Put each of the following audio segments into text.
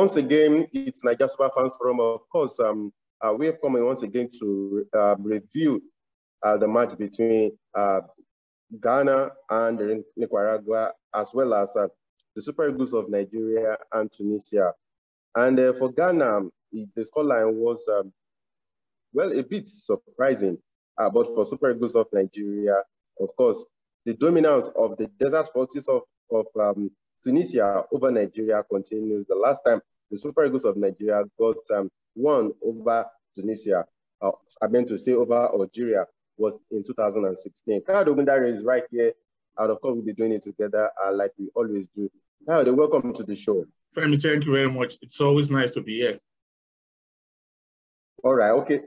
once again, it's Niger Super Fans Forum. Of course, we have come once again to review the match between Ghana and Nicaragua, as well as the Super Eagles of Nigeria and Tunisia. And for Ghana, the scoreline was, well, a bit surprising. But for Super Eagles of Nigeria, of course, the dominance of the desert forces of Tunisia over Nigeria continues. The last time the Super Eagles of Nigeria got won over Tunisia, I meant to say over Algeria, was in 2016. Kyle Ogundare is right here, and of course we'll be doing it together like we always do. Kyle, welcome to the show. Femi, thank you very much. It's always nice to be here. All right, okay.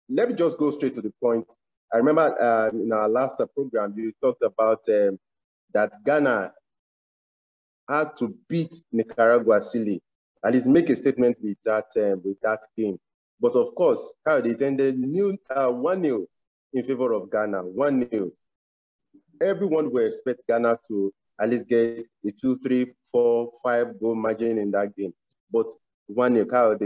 Let me just go straight to the point. I remember in our last program, you talked about that Ghana had to beat Nicaragua silly, at least make a statement with that game. But of course, how they ended 1-0 in favor of Ghana, 1-0. Everyone will expect Ghana to at least get a 2, 3, 4, 5 goal margin in that game. But 1-0, Kyle,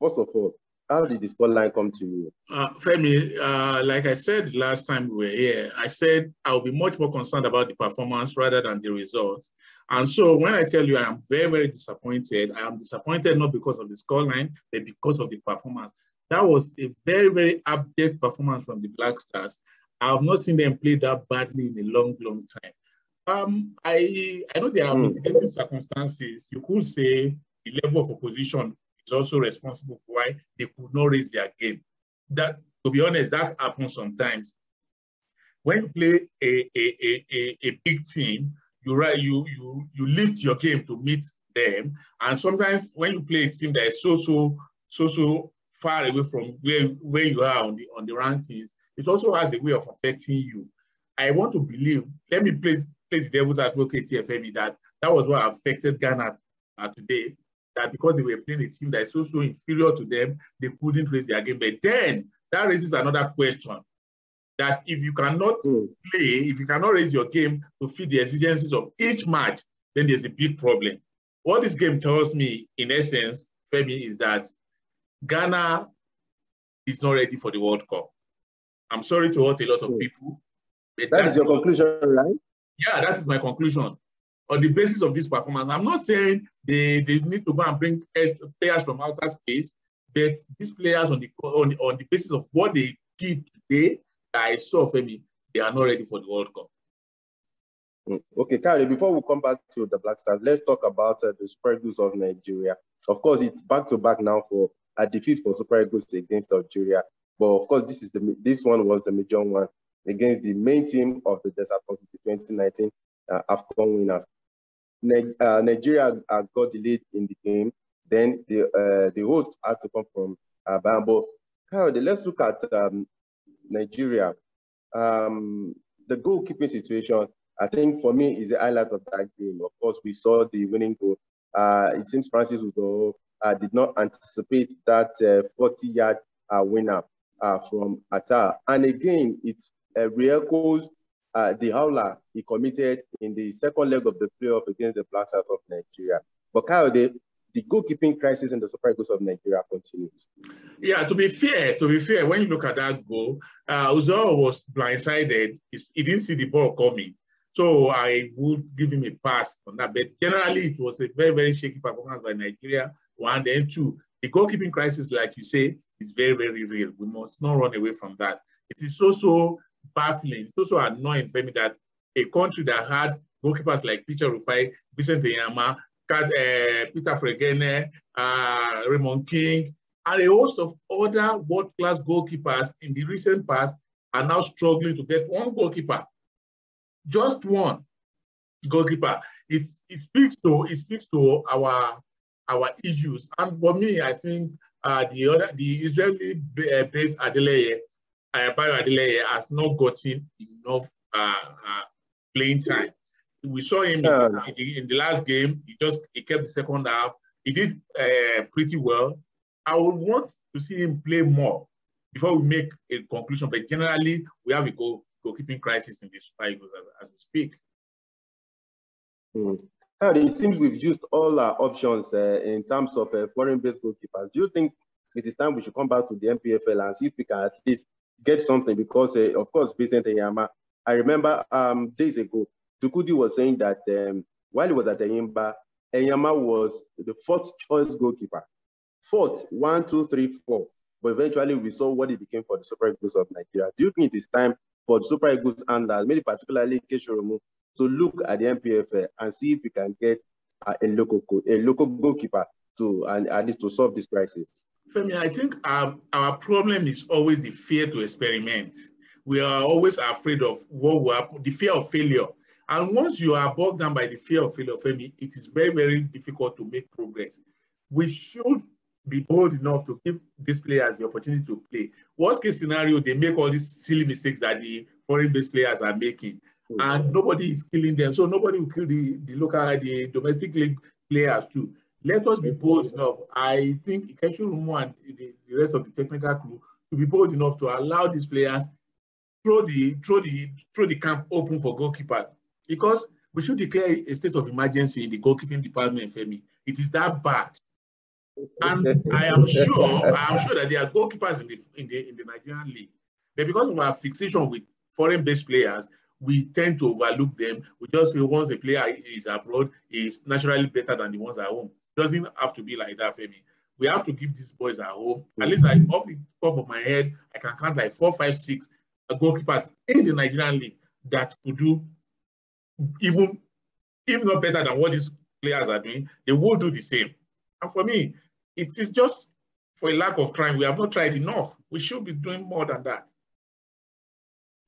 first of all, how did the scoreline come to you? Femi, like I said last time we were here, I said I'll be much more concerned about the performance rather than the results. And so when I tell you I am very, very disappointed, I am disappointed not because of the scoreline, but because of the performance. That was a very, very abject performance from the Black Stars. I have not seen them play that badly in a long, long time. I know there are mitigating circumstances. You could say the level of opposition is also responsible for why they could not raise their game. That, to be honest, that happens sometimes. When you play a big team, you lift your game to meet them, and sometimes when you play a team that is so far away from where you are on the rankings, it also has a way of affecting you. I want to believe. Let me play the devil's advocate here, Femi, that was what affected Ghana today. That because they were playing a team that is so inferior to them, they couldn't raise their game. But then that raises another question, that if you cannot play, if you cannot raise your game to fit the exigencies of each match, then there's a big problem. What this game tells me, in essence, Femi, is that Ghana is not ready for the World Cup. I'm sorry to hurt a lot of people. But that is your conclusion, right? Yeah, that is my conclusion. On the basis of this performance, I'm not saying they need to go and bring players from outer space, but these players on the basis of what they did today, I saw, Femi, they are not ready for the World Cup. Okay, Kyle, before we come back to the Black Stars, let's talk about the Super Eagles of Nigeria. Of course, it's back-to-back now for a defeat for Super Eagles against Algeria. But of course, this one was the major one against the main team of the Desert Fox, the 2019 AFCON winners. Nigeria got the lead in the game. Then the host had to come from Bambo. Let's look at Nigeria. The goalkeeping situation, I think for me, is the highlight of that game. Of course, we saw the winning goal. It seems Francis Uzo did not anticipate that 40-yard winner from Atta. And again, it's re-echoes the howler he committed in the second leg of the playoff against the Black Stars of Nigeria. But Kyle, the goalkeeping crisis in the Super Eagles of Nigeria continues. Yeah, to be fair, when you look at that goal, Uzo was blindsided. He didn't see the ball coming. So I would give him a pass on that. But generally, it was a very, very shaky performance by Nigeria. One, then two, the goalkeeping crisis, like you say, is very, very real. We must not run away from that. It is also baffling. It's also annoying for me that a country that had goalkeepers like Peter Rufai, Vincent Enyama, Peter Fregene, Raymond King, and a host of other world-class goalkeepers in the recent past are now struggling to get one goalkeeper. Just one goalkeeper. It speaks to our issues. And for me, I think the Israeli-based Bayo Adeleye has not gotten enough playing time. We saw him in the last game. He kept the second half. He did pretty well. I would want to see him play more before we make a conclusion. But generally, we have a goalkeeping crisis in the Super Eagles as we speak. It seems we've used all our options in terms of foreign-based goalkeepers. Do you think it is time we should come back to the MPFL and see if we can at least get something? Because, of course, Vincent Enyama, I remember days ago, Tukudi was saying that while he was at Enyimba, Enyama was the fourth choice goalkeeper. Fourth, 1, 2, 3, 4. But eventually we saw what it became for the Super Eagles of Nigeria. Do you think it is time for the Super Eagles and maybe particularly Keshoromu to look at the MPFL and see if we can get a local goalkeeper to at least to solve this crisis? Femi, I think our problem is always the fear to experiment. We are always afraid of what will happen, the fear of failure. And once you are bogged down by the fear of failure, Femi, it is very, very difficult to make progress. We should be bold enough to give these players the opportunity to play. Worst case scenario, they make all these silly mistakes that the foreign-based players are making, and nobody is killing them. So nobody will kill the domestic league players too. Let us be bold enough. I think Ikeshurumu and the rest of the technical crew to be bold enough to allow these players throw the camp open for goalkeepers, because we should declare a state of emergency in the goalkeeping department, Femi. It is that bad. And I am sure that there are goalkeepers in the Nigerian league. But because of our fixation with foreign-based players, we tend to overlook them. We just feel once a player is abroad, he's naturally better than the ones at home. It doesn't have to be like that, Femi. We have to give these boys at home. At least off the top of my head, I can count like 4, 5, 6 goalkeepers in the Nigerian league that could do even if not better than what these players are doing. They will do the same. And for me, it is just for a lack of trying. We have not tried enough. We should be doing more than that.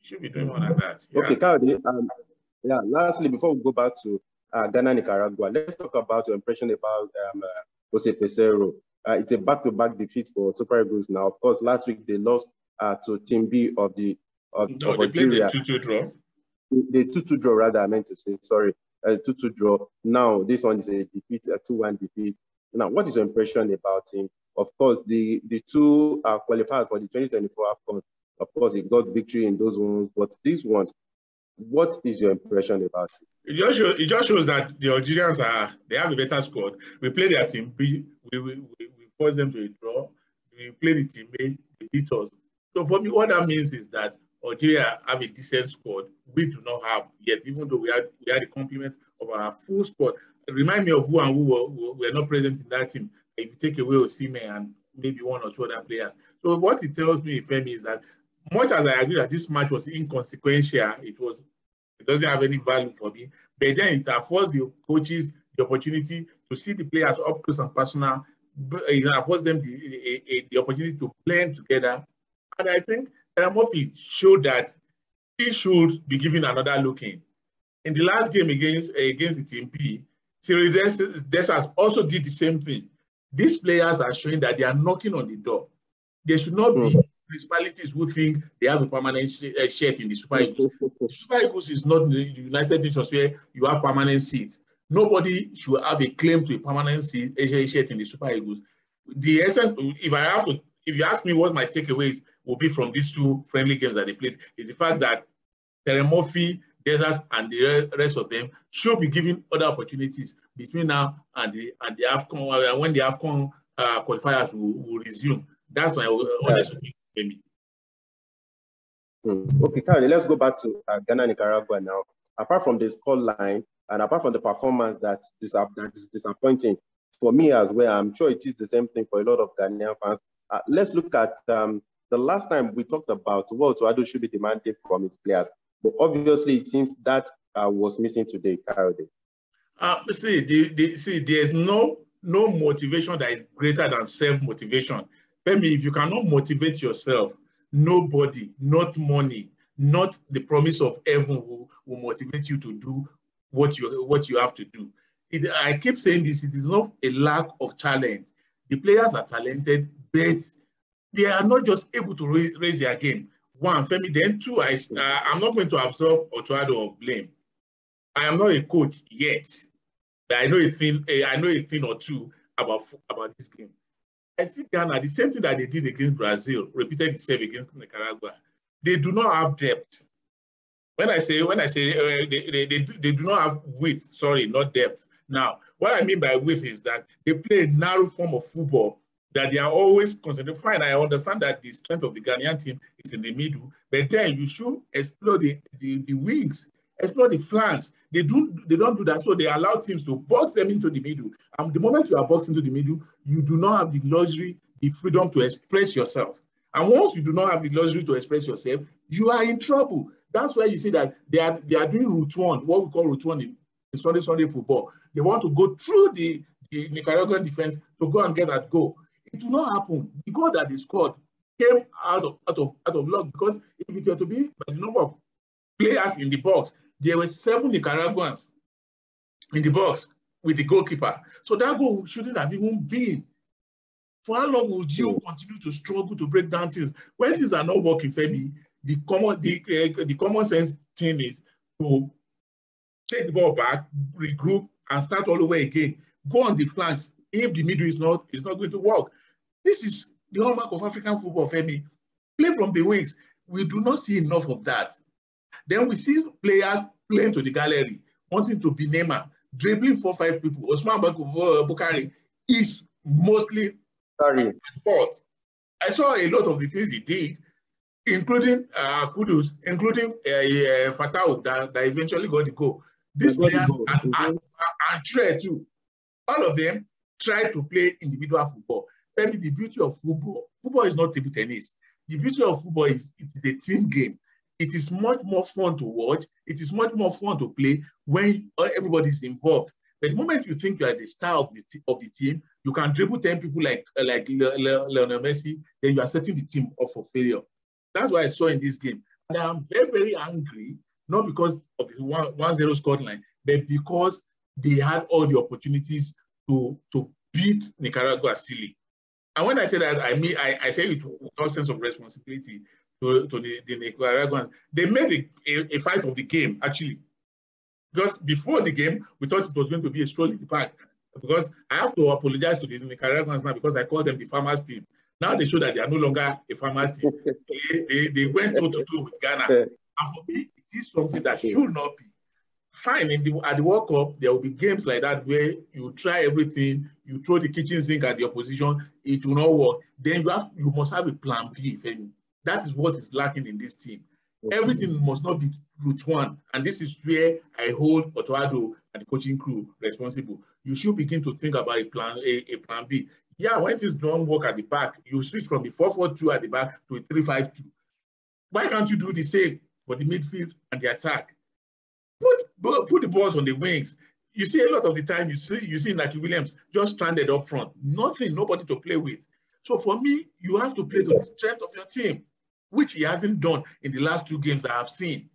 Yeah. Okay, Kyle, lastly, before we go back to Ghana, Nicaragua, let's talk about your impression about Jose Peseiro. It's a back-to-back defeat for Super Eagles now. Of course, last week they lost to Team B of Algeria. They played the 2-2 draw. The 2-2 draw, rather, I meant to say, sorry. 2-2 draw. Now, this one is a defeat, a 2-1 defeat. Now, what is your impression about him? Of course, the two qualifiers for the 2024 AFCON, of course, he got victory in those ones, but these ones, what is your impression about it? It just shows that the Algerians they have a better squad. We play their team B, we force them to a draw. We play the team A, they beat us. So for me, what that means is that Algeria have a decent squad. We do not have yet, even though we had the complement of our full squad. Remind me of who and who were not present in that team. If you take away Osimhen and maybe 1 or 2 other players. So what it tells me, Femi, is that much as I agree that this match was inconsequential, it doesn't have any value for me. But then it affords the coaches the opportunity to see the players up close and personal. It affords them the opportunity to blend together. And I think Murphy showed that he should be given another look in. In the last game against the Team P, Cyril Dessers also did the same thing. These players are showing that they are knocking on the door. There should not be municipalities who think they have a permanent shirt in the Super Eagles. Super Eagles is not the United Nations where you have permanent seats. Nobody should have a claim to a permanent shirt in the Super Eagles. The essence, if you ask me what my takeaways will be from these 2 friendly games that they played, is the fact that Murphy, Dessers, and the rest of them should be given other opportunities between now and the AFCON, when the AFCON qualifiers will resume. That's my honest opinion. Okay, Kyle, let's go back to Ghana, Nicaragua now. Apart from the scoreline and apart from the performance that is disappointing for me as well, I'm sure it is the same thing for a lot of Ghanaian fans. Let's look at the last time we talked about what Otuado should be demanding from its players. But obviously, it seems that was missing today, Kyle. There's no motivation that is greater than self-motivation. Femi, if you cannot motivate yourself, nobody, not money, not the promise of heaven will motivate you to do what you have to do. I keep saying this, it is not a lack of talent. The players are talented, but they are not just able to raise their game. 1, Femi, then 2, I'm not going to absolve Otuado of blame. I am not a coach yet, but I know a thing or two about this game. I see Ghana, the same thing that they did against Brazil, repeated itself against Nicaragua. They do not have depth. When I say they do not have width, sorry, not depth. Now, what I mean by width is that they play a narrow form of football that they are always concentrating. Fine, I understand that the strength of the Ghanaian team is in the middle, but then you should explore the wings, explore the flanks. They don't do that, so they allow teams to box them into the middle. And the moment you are boxed into the middle, you do not have the luxury, the freedom to express yourself. And once you do not have the luxury to express yourself, you are in trouble. That's why you see that they are doing route one, what we call route one in Sunday football. They want to go through the Nicaraguan defense to go and get that goal. It will not happen. The goal that they scored came out of luck, because if it were to be by the number of players in the box, there were 7 Nicaraguans in the box with the goalkeeper. So that goal shouldn't have even been. For how long would you continue to struggle to break down things? When things are not working, Femi, the common sense thing is to take the ball back, regroup, and start all over again. Go on the flanks if the middle is not going to work. This is the hallmark of African football, Femi. Play from the wings. We do not see enough of that. Then we see players playing to the gallery, wanting to be Neymar, dribbling 4-5 people. Osman Bukari is mostly at fault. I saw a lot of the things he did, including Kudus, including Fatau that eventually got the goal. These players and Trey too. All of them try to play individual football. Tell me, the beauty of football is not table tennis. The beauty of football is it is a team game. It is much more fun to watch. It is much more fun to play when everybody is involved. But the moment you think you are the star of the team, you can dribble 10 people like Lionel Messi, then you are setting the team up for failure. That's what I saw in this game. And I am very, very angry, not because of the 1-0 scoreline, but because they had all the opportunities to beat Nicaragua silly. And when I say that, I mean I say it with all sense of responsibility to the Nicaraguans. They made a fight of the game, actually. Because before the game, we thought it was going to be a stroll in the park. Because I have to apologize to the Nicaraguans now, because I call them the farmers team. Now they show that they are no longer a farmers team. They went toe-to-toe with Ghana. And for me, it is something that should not be. Fine, at the World Cup, there will be games like that where you try everything, you throw the kitchen sink at the opposition, it will not work. Then you must have a plan B, Femi. That is what is lacking in this team. Everything must not be route one. And this is where I hold Otoado and the coaching crew responsible. You should begin to think about a plan B. Yeah, when things don't work at the back, you switch from the 4-4-2 at the back to a 3-5-2. Why can't you do the same for the midfield and the attack? Put the balls on the wings. You see a lot of the time, you see Naki Williams just stranded up front. Nobody to play with. So for me, you have to play to the strength of your team, which he hasn't done in the last 2 games I have seen.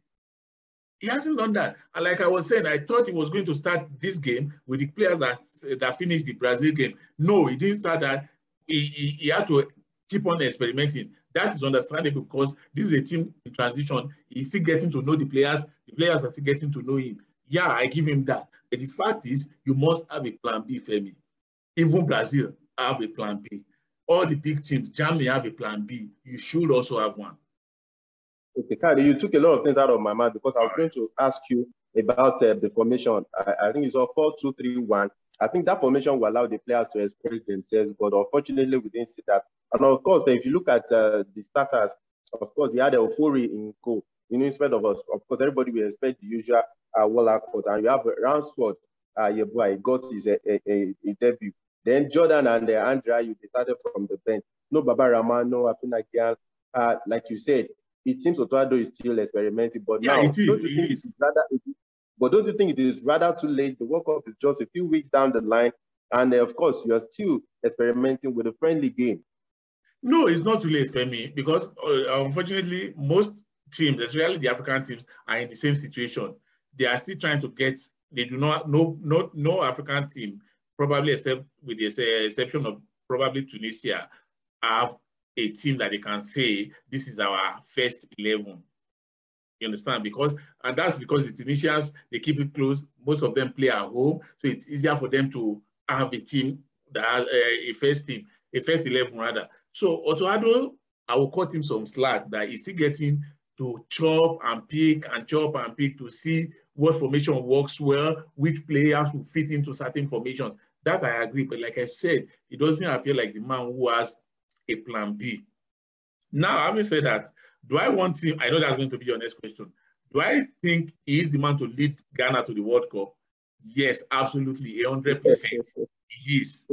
He hasn't done that. And like I was saying, I thought he was going to start this game with the players that finished the Brazil game. No, he didn't start that. He had to keep on experimenting. That is understandable because this is a team in transition. He's still getting to know the players. The players are still getting to know him. Yeah, I give him that. But the fact is, you must have a plan B, Femi. Even Brazil have a plan B. All the big teams, Germany have a plan B. You should also have one. Okay, Kari, you took a lot of things out of my mouth because I was going to ask you about the formation. I think it's all 4-2-3-1. I think that formation will allow the players to express themselves, but unfortunately, we didn't see that. And of course, if you look at the starters, of course, we had Ofori in goal. Instead of us, of course, everybody will expect the usual Wallacott, and you have Ransford, your boy, got his a debut. Then Jordan and Andrea, they started from the bench. No Baba Rahman, no Afina Kian. Like you said, it seems Otoado is still experimenting, but yeah, now don't you think it is rather too late? The World Cup is just a few weeks down the line, and of course you are still experimenting with a friendly game. No, it's not too late, Femi, because unfortunately most teams, especially the African teams, are in the same situation. They are still trying to get. They do not no African team, probably except with the exception of probably Tunisia, have a team that they can say this is our first 11. You understand? And that's because the Tunisians, they keep it close. Most of them play at home, so it's easier for them to have a team that has a first 11 rather. So Otoado, I will cut him some slack that he's still getting to chop and pick to see what formation works well, which players will fit into certain formations. That I agree, but like I said, it doesn't appear like the man who has a plan B. Now, having said that, do I want him? I know that's going to be your next question. Do I think he is the man to lead Ghana to the World Cup? Yes, absolutely, 100%. He is.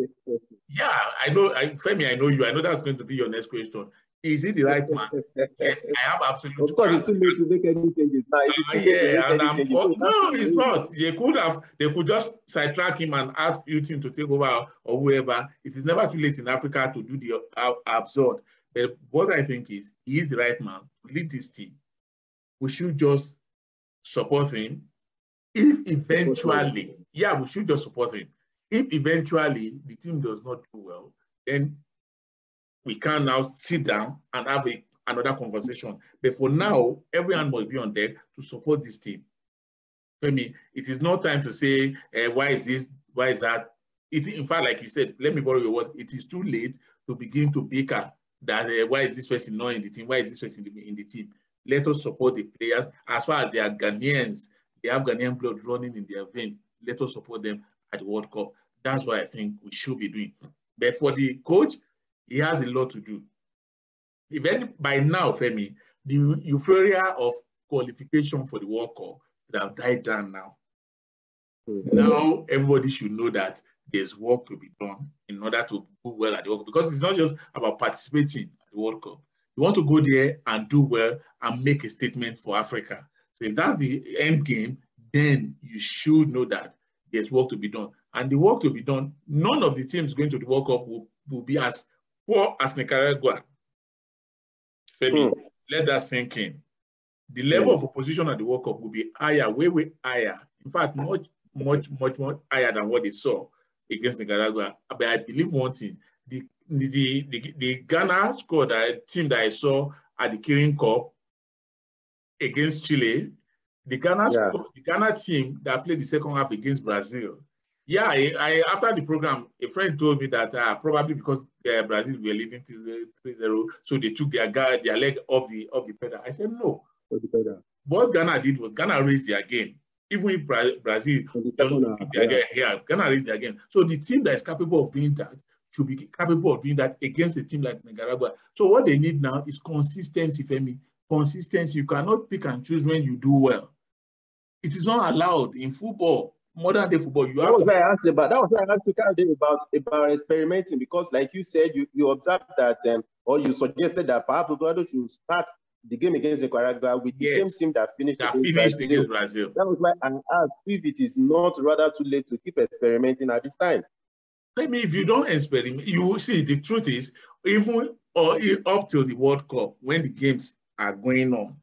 Yeah, I know, Femi, I know you. I know that's going to be your next question. Is he the right man? Yes, I have absolute. Of course, it's too late to make any changes. No, it's not. They could just sidetrack him and ask Putin to take over or whoever. It is never too late in Africa to do the absurd. But what I think is, he is the right man to lead this team. We should just support him. If eventually, we should just support him. If eventually the team does not do well, then we can now sit down and have another conversation. But for now, everyone must be on deck to support this team. For me, it is not time to say, why is this, why is that? In fact, like you said, let me borrow your word, it is too late to begin to bicker that why is this person not in the team? Why is this person in the team? Let us support the players. As far as they are Ghanaians, they have Ghanaian blood running in their vein. Let us support them at the World Cup. That's what I think we should be doing. But for the coach, he has a lot to do. Even by now, Femi, the euphoria of qualification for the World Cup would have died down now. Now, everybody should know that there's work to be done in order to do well at the World Cup, because it's not just about participating at the World Cup. You want to go there and do well and make a statement for Africa. So if that's the end game, then you should know that there's work to be done. And the work to be done, none of the teams going to the World Cup will be as poor as Nicaragua. Femi, let that sink in. The level of opposition at the World Cup will be higher, way higher. In fact, much higher than what they saw against Nicaragua. But I believe one thing, the Ghana squad, a team that I saw at the Kirin Cup against Chile, the Ghana team that played the second half against Brazil. Yeah, after the program, a friend told me that probably because Brazil were leading 3-0, so they took their leg off the pedal. I said no. What Ghana did was Ghana raised their game. Even if Brazil Ghana raised their game. So the team that is capable of doing that should be capable of doing that against a team like Nicaragua. So what they need now is consistency, Femi. Consistency. You cannot pick and choose when you do well. It is not allowed in football. Modern day football, that was why I asked you about experimenting, because like you said, you observed that or you suggested that perhaps Ronaldo should start the game against Nicaragua with the same team that finished against Brazil. That was why I asked if it is not rather too late to keep experimenting at this time. Maybe if you don't experiment, you will see the truth is, even up till the World Cup, when the games are going on,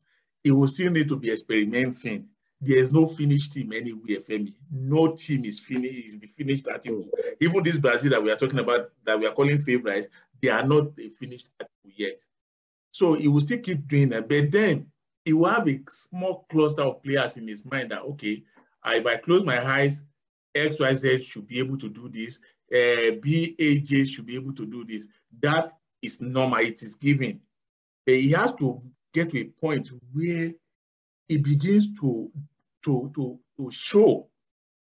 it will still need to be experimenting. There is no finished team anywhere, Femi. No team is the finished article. Even this Brazil that we are talking about, that we are calling favorites, they are not a finished article yet. So he will still keep doing that. But then he will have a small cluster of players in his mind that, okay, if I close my eyes, XYZ should be able to do this. BAJ should be able to do this. That is normal. It is given. But he has to get to a point where it begins to show,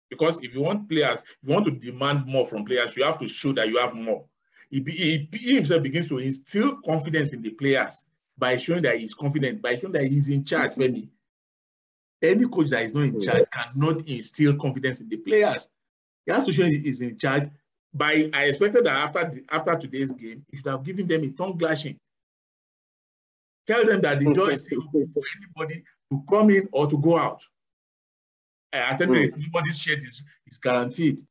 because if you want players, if you want to demand more from players, you have to show that you have more. He himself begins to instill confidence in the players by showing that he's confident, by showing that he's in charge. Any coach that is not in charge cannot instill confidence in the players. He has to show he's in charge. I expected that after today's game, he should have given them a tongue lashing. Tell them that the door is open for anybody to come in or to go out. Anybody's share is guaranteed.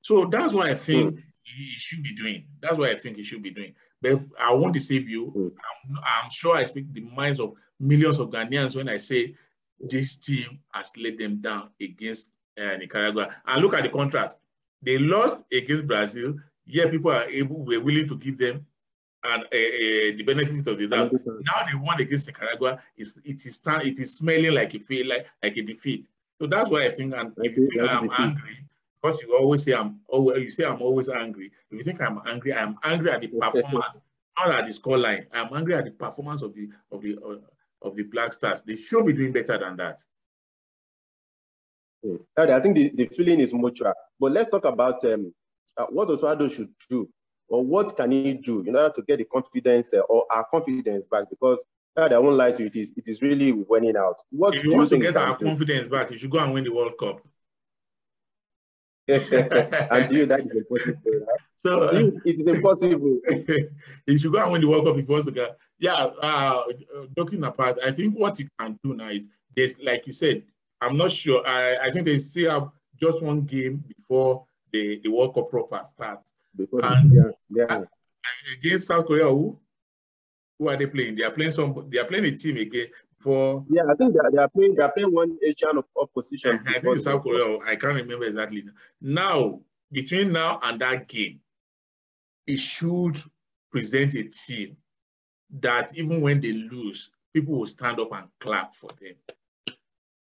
So that's what I think he should be doing. That's what I think he should be doing. But I won't deceive you. I'm sure I speak the minds of millions of Ghanaians when I say this team has let them down against Nicaragua. And look at the contrast. They lost against Brazil. Yeah, people were willing to give them the benefit of the doubt. Now they won against Nicaragua. It is smelling like a defeat. So that's why I think. And if you think I'm angry, because you always say I'm always angry. If you think I'm angry at the performance, not at the scoreline. I'm angry at the performance of of the Black Stars. They should be doing better than that. I think the feeling is mutual. But let's talk about what Otuado should do, or what can he do in order to get the confidence or our confidence back? Because I won't lie to you, it is really winning out. What if you want to get our confidence back, you should go and win the World Cup. And to you, that is impossible. Right? So to you, it is impossible. You should go and win the World Cup if you want to get. Yeah, joking apart, I think what you can do now is there's, like you said, I'm not sure. I think they still have just one game before the World Cup proper starts. And against South Korea, who are they playing? They are playing a team again for. Yeah, I think they are playing one Asian opposition. I think it's South Korea. I can't remember exactly. Now, between now and that game, it should present a team that even when they lose, people will stand up and clap for them.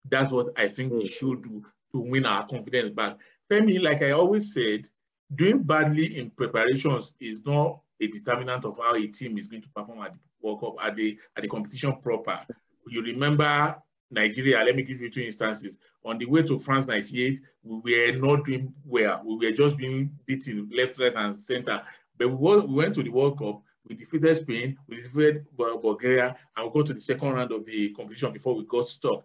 That's what I think we should do to win our confidence back. For me, like I always said, doing badly in preparations is not a determinant of how a team is going to perform at the World Cup, at the competition proper. You remember Nigeria, let me give you two instances. On the way to France 98, we were not doing well. We were just being beaten left, right, and center. But we went to the World Cup, we defeated Spain, we defeated Bulgaria, and we go to the second round of the competition before we got stuck.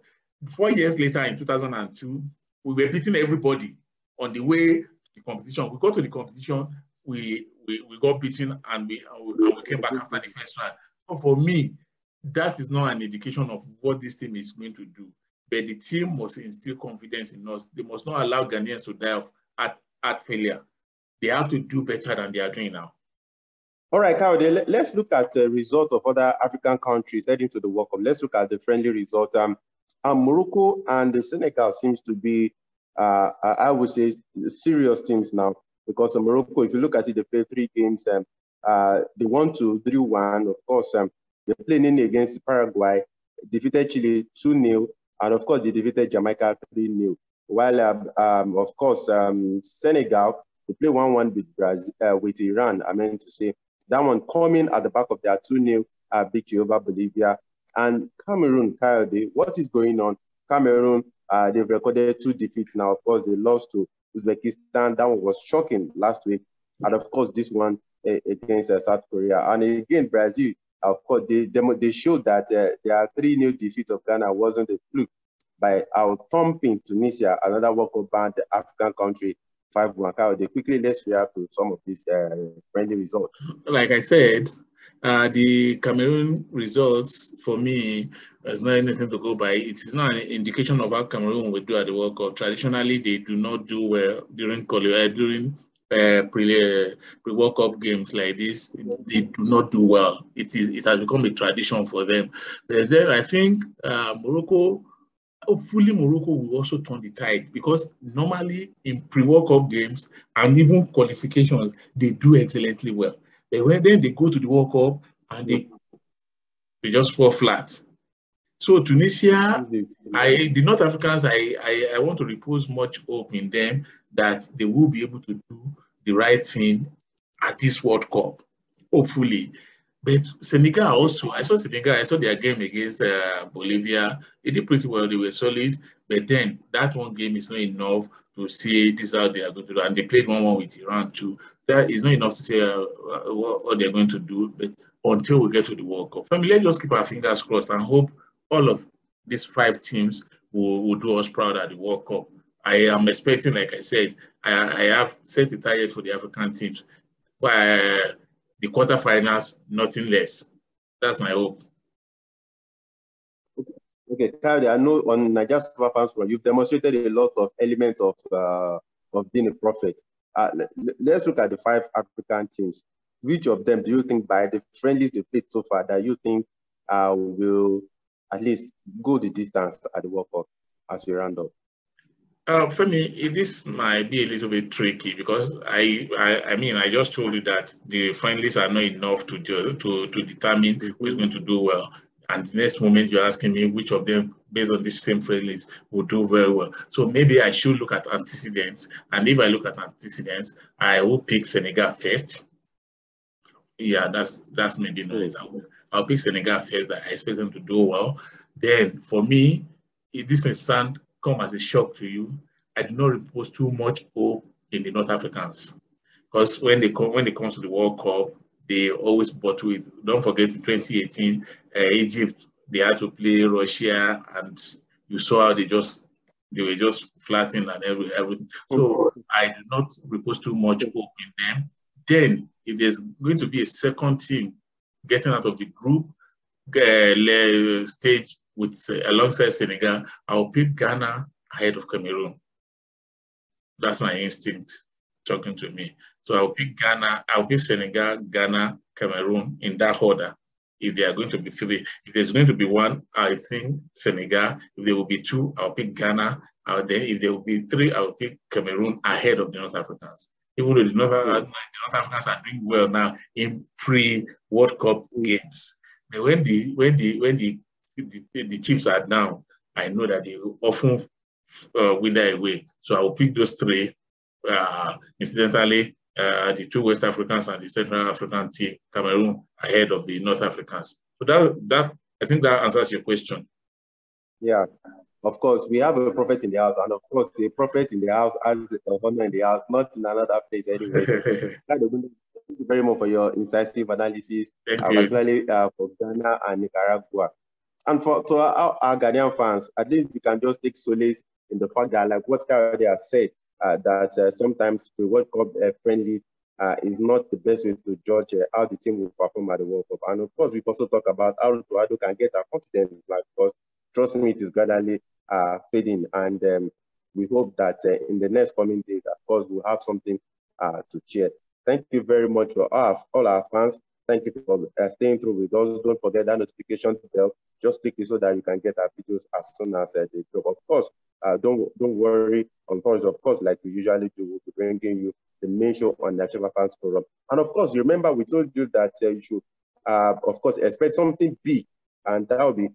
4 years later, in 2002, we were beating everybody on the way to the competition. We got to the competition, we got beaten, and we came back after the first round. So for me, that is not an indication of what this team is going to do. But the team must instill confidence in us. They must not allow Ghanaians to die at failure. They have to do better than they are doing now. All right, Kayode, let's look at the result of other African countries heading to the World Cup. Let's look at the friendly result. Morocco and the Senegal seems to be, I would say, serious teams now, because Morocco, if you look at it, they played 3 games. They won 2-3-1. Of course, they played in against Paraguay, defeated Chile 2-0, and of course, they defeated Jamaica 3-0. While, of course, Senegal, they played 1-1 with Brazil, with Iran, I meant to say. That one coming at the back of their 2-0 victory over Bolivia. And Cameroon, Kayode, what is going on? Cameroon, they've recorded 2 defeats now. Of course, they lost to Uzbekistan. That one was shocking last week. And of course, this one against South Korea. And again, Brazil, of course, they showed that their 3-0 defeat of Ghana wasn't a fluke by out-thumping Tunisia, another World Cup bound African country, 5-1. Kayode, quickly, let's react to some of these friendly results. Like I said, the Cameroon results, for me, there's not anything to go by. It is not an indication of how Cameroon will do at the World Cup. Traditionally, they do not do well during pre-World Cup games like this. They do not do well. It has become a tradition for them. But then I think Morocco, hopefully Morocco will also turn the tide, because normally in pre-World Cup games and even qualifications, they do excellently well. But when then they go to the World Cup and they just fall flat. So Tunisia, the North Africans, I want to repose much hope in them that they will be able to do the right thing at this World Cup, hopefully. But Senegal also, I saw their game against Bolivia. They did pretty well, they were solid. But then that one game is not enough to say this is how they are going to do. And they played 1-1 with Iran too. That is not enough to say what they're going to do. But until we get to the World Cup, family, let's just keep our fingers crossed and hope all of these 5 teams will do us proud at the World Cup. I am expecting, like I said, I have set a target for the African teams. The quarterfinals, nothing less. That's my hope. Okay, Kayode, I know on Nigeria Super Fans Forum, you've demonstrated a lot of elements of being a prophet. Let's look at the 5 African teams. Which of them do you think, by the friendlies they played so far, that you think will at least go the distance at the World Cup as we round up? For me, this might be a little bit tricky, because I mean, I just told you that the friendlies are not enough to determine who is going to do well. And the next moment you're asking me which of them, based on these same friendlies, will do very well. So maybe I should look at antecedents. And if I look at antecedents, I will pick Senegal first. Yeah, that's maybe nice. I'll pick Senegal first, that I expect them to do well. Then, for me, if this may come as a shock to you, I do not repose too much hope in the North Africans. Because when it comes to the World Cup, they always bottle it. Don't forget in 2018, Egypt, they had to play Russia, and you saw how they were just flattening and everything. So I do not repose too much hope in them. Then, if there's going to be a second team getting out of the group stage alongside Senegal, I'll pick Ghana ahead of Cameroon. That's my instinct talking to me. So I'll pick Ghana, I'll pick Senegal, Ghana, Cameroon in that order. If there are going to be three, if there's going to be one, I think Senegal. If there will be two, I'll pick Ghana. Then if there will be three, I'll pick Cameroon ahead of the North Africans. Even though the North Africans are doing well now in pre-World Cup games. But when the chips are down, I know that they will often wither away. So I will pick those three. Incidentally, the two West Africans and the Central African team, Cameroon, ahead of the North Africans. So that I think that answers your question. Yeah, of course, we have a prophet in the house, and of course, a prophet in the house has a honor in the house, not in another place anyway. Thank you very much for your incisive analysis, particularly for Ghana and Nicaragua. And to our Ghanaian fans, I think we can just take solace in the fact that, like what Kayode has said, that sometimes the World Cup friendly is not the best way to judge how the team will perform at the World Cup. And of course, we also talk about how Ronaldo can get our confidence back, because trust me, it is gradually fading. And we hope that in the next coming days, of course, we'll have something to cheer. Thank you very much for all our fans. Thank you for staying through with us. Don't forget that notification bell. Just click it so that you can get our videos as soon as they drop. Of course, don't worry. On Thursday, of course, like we usually do, we'll be bringing you the main show on the National Fans Forum. And of course, you remember we told you that you should, of course, expect something big, and that will be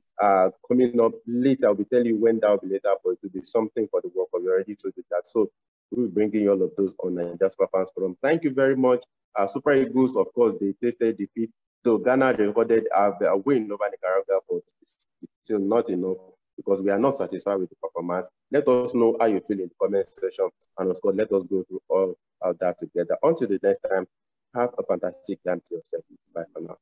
coming up later. I'll be telling you when that will be later, but it will be something for the World Cup. We already told you that. So we'll be bringing you all of those on the National Fans Forum. Thank you very much. Super Eagles, of course, they tasted defeat. So Ghana recorded a win over Nicaragua, but it's still not enough, because we are not satisfied with the performance. Let us know how you feel in the comment section, and of course, let us go through all of that together. Until the next time, have a fantastic time to yourself. Bye for now.